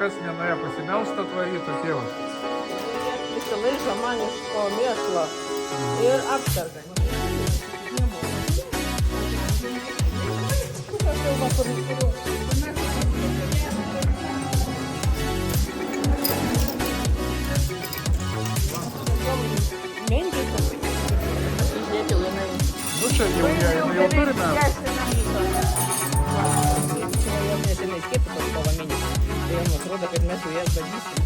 kas nenuėjo pasimelsta tvaryto tėvas. Visą laiką man iš to mėšlo ir apsarga. Mentis, žiūrėti vienai. Nu čia jau turime. Jau nesenai skiepytos kovo mėnesį. Tai jam atrodo, kad mes jau jas badysim.